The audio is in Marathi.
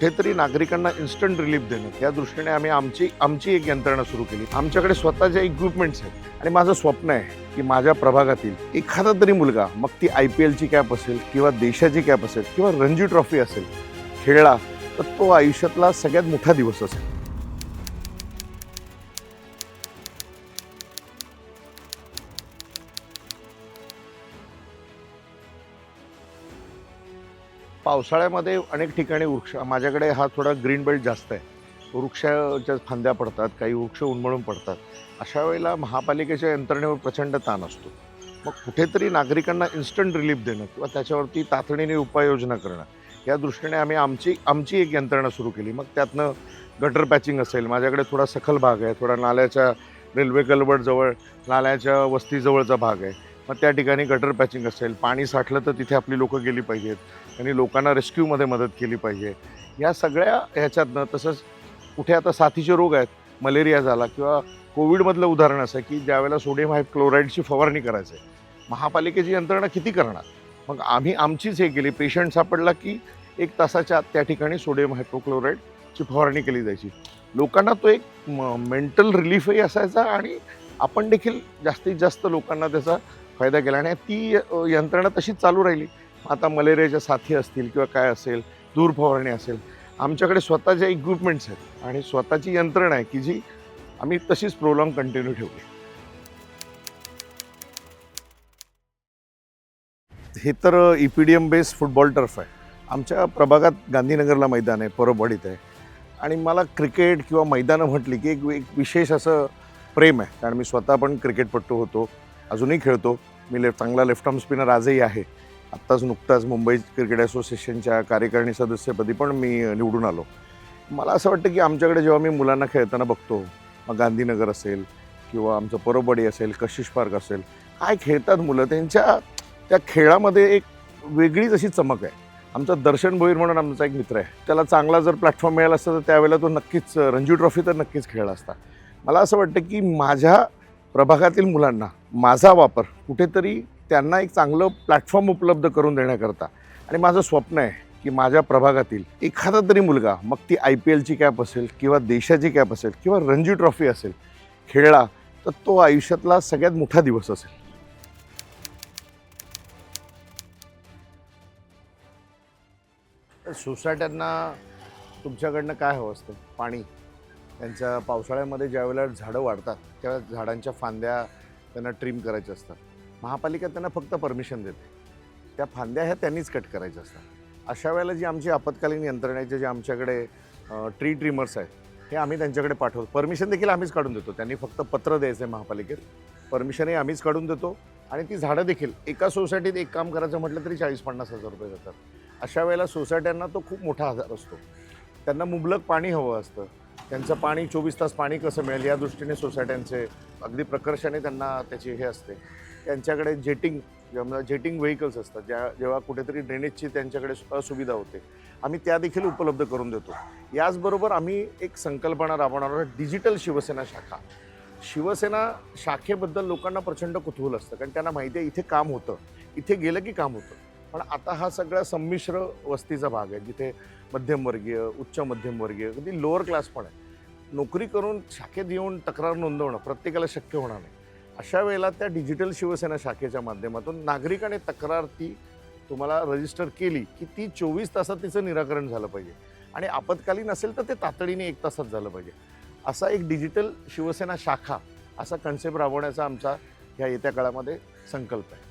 कुठेतरी नागरिकांना इन्स्टंट रिलीफ देणं या दृष्टीने आम्ही आमची एक यंत्रणा सुरू केली. आमच्याकडे स्वतःचे इक्विपमेंट्स आहेत आणि माझं स्वप्न आहे की माझ्या प्रभागातील एखादा तरी मुलगा, मग ती IPLची कॅप असेल किंवा देशाची कॅप असेल किंवा रणजी ट्रॉफी असेल, खेळला तर तो आयुष्यातला सगळ्यात मोठा दिवस असेल. पावसाळ्यामध्ये अनेक ठिकाणी माझ्याकडे हा थोडा ग्रीन बेल्ट जास्त आहे. वृक्षाच्या फांद्या पडतात, काही वृक्ष उन्मळून पडतात. अशा वेळेला महापालिकेच्या यंत्रणेवर प्रचंड ताण असतो. मग कुठेतरी नागरिकांना इन्स्टंट रिलीफ देणं किंवा त्याच्यावरती तातडीने उपाययोजना करणं या दृष्टीने आम्ही आमची एक यंत्रणा सुरू केली. मग त्यातनं गटर पॅचिंग असेल, माझ्याकडे थोडा सखल भाग आहे, थोडा नाल्याच्या रेल्वे कलबडजवळ नाल्याच्या वस्तीजवळचा भाग आहे. मग त्या ठिकाणी गटर पॅचिंग असेल, पाणी साठलं तर तिथे आपली लोकं गेली पाहिजेत आणि लोकांना रेस्क्यूमध्ये मदत केली पाहिजे. या सगळ्या ह्याच्यातनं तसंच कुठे आता साथीचे रोग आहेत, मलेरिया झाला किंवा कोविडमधलं उदाहरण असं आहे की ज्यावेळेला सोडियम हायक्लोराईडची फवारणी करायचं आहे, महापालिकेची यंत्रणा किती करणार. मग आम्ही आमचीच हे केली. पेशंट सापडला की 1 तासाच्या आत त्या ठिकाणी सोडियम हायपोक्लोराईडची फवारणी केली जायची. लोकांना तो एक मेंटल रिलीफही असायचा आणि आपण देखील जास्तीत जास्त लोकांना त्याचा फायदा केला आणि ती यंत्रणा तशीच चालू राहिली. आता मलेरियाच्या साथी असतील किंवा काय असेल, धूर फवारणी असेल, आमच्याकडे स्वतःचे इक्विपमेंट्स आहेत आणि स्वतःची यंत्रणा आहे की जी आम्ही तशीच प्रोलॉंग कंटिन्यू ठेवली. हे तर EPDM बेस फुटबॉल टर्फ आहे. आमच्या प्रभागात गांधीनगरला मैदान आहे, परबवाडीत आहे आणि मला क्रिकेट किंवा मैदानं म्हटली की एक विशेष असं प्रेम आहे. कारण मी स्वतः पण क्रिकेटपटू होतो, अजूनही खेळतो. मी चांगला लेफ्ट आर्म स्पिनर आजही आहे. नुकताच मुंबई क्रिकेट असोसिएशनच्या कार्यकारिणी सदस्यपदी पण मी निवडून आलो. मला असं वाटतं की आमच्याकडे जेव्हा मी मुलांना खेळताना बघतो, मग गांधीनगर असेल किंवा आमचं परबवाडी असेल, कशिश पार्क असेल, काय खेळतात मुलं, त्यांच्या त्या खेळामध्ये एक वेगळीच अशी चमक आहे. आमचा दर्शन भोईर म्हणून आमचा एक मित्र आहे, त्याला चांगला जर प्लॅटफॉर्म मिळाला असता तर त्यावेळेला तो नक्कीच रणजी ट्रॉफी तर नक्कीच खेळला असता. मला असं वाटतं की माझ्या प्रभागातील मुलांना माझा वापर कुठेतरी त्यांना एक चांगलं प्लॅटफॉर्म उपलब्ध करून देण्याकरता आणि माझं स्वप्न आहे की माझ्या प्रभागातील एखादा तरी मुलगा, मग ती IPLची कॅप असेल किंवा देशाची कॅप असेल किंवा रणजी ट्रॉफी असेल, खेळला तर तो आयुष्यातला सगळ्यात मोठा दिवस असेल. सोसायट्यांना तुमच्याकडनं काय हवं असतं? पाणी. त्यांच्या पावसाळ्यामध्ये ज्यावेळेला झाडं वाढतात त्या झाडांच्या फांद्या त्यांना ट्रिम करायच्या असतात. महापालिका त्यांना फक्त परमिशन देते. त्या फांद्या ह्या त्यांनीच कट करायच्या असतात. अशा वेळेला जी आमची आपत्कालीन यंत्रणेचे जे आमच्याकडे ट्री ट्रिमर्स आहेत, हे आम्ही त्यांच्याकडे पाठवतो. परमिशन देखील आम्हीच काढून देतो. त्यांनी फक्त पत्र द्यायचं आहे महापालिकेत, परमिशनही आम्हीच काढून देतो आणि ती झाडं देखील एका सोसायटीत एक काम करायचं म्हटलं तरी 40-50 हजार रुपये जातात. अशा वेळेला सोसायट्यांना तो खूप मोठा आधार असतो. त्यांना मुबलक पाणी हवं असतं. त्यांचं पाणी 24 तास पाणी कसं मिळेल या दृष्टीने सोसायट्यांचे अगदी प्रकर्षाने त्यांना त्याची हे असते. त्यांच्याकडे जेटिंग व्हेकल्स असतात, जेव्हा कुठेतरी ड्रेनेजची त्यांच्याकडे असुविधा होते, आम्ही त्या देखील उपलब्ध करून देतो. याचबरोबर आम्ही एक संकल्पना राबवणार आहोत, डिजिटल शिवसेना शाखा. शिवसेना शाखेबद्दल लोकांना प्रचंड कुतूहल असतं कारण त्यांना माहिती आहे इथे काम होतं, इथे गेलं की काम होतं. पण आता हा सगळा संमिश्र वस्तीचा भाग आहे, जिथे मध्यमवर्गीय, उच्च मध्यमवर्गीय, अगदी लोअर क्लास पण आहे. नोकरी करून शाखेत येऊन तक्रार नोंदवणं प्रत्येकाला शक्य होणार नाही. अशा वेळेला त्या डिजिटल शिवसेना शाखेच्या माध्यमातून नागरिकाने तक्रार ती तुम्हाला रजिस्टर केली की ती 24 तासात तिचं निराकरण झालं पाहिजे आणि आपत्कालीन असेल तर ते तातडीने 1 तासात झालं पाहिजे. असा एक डिजिटल शिवसेना शाखा असा कन्सेप्ट राबवण्याचा आमचा ह्या येत्या काळामध्ये संकल्प आहे.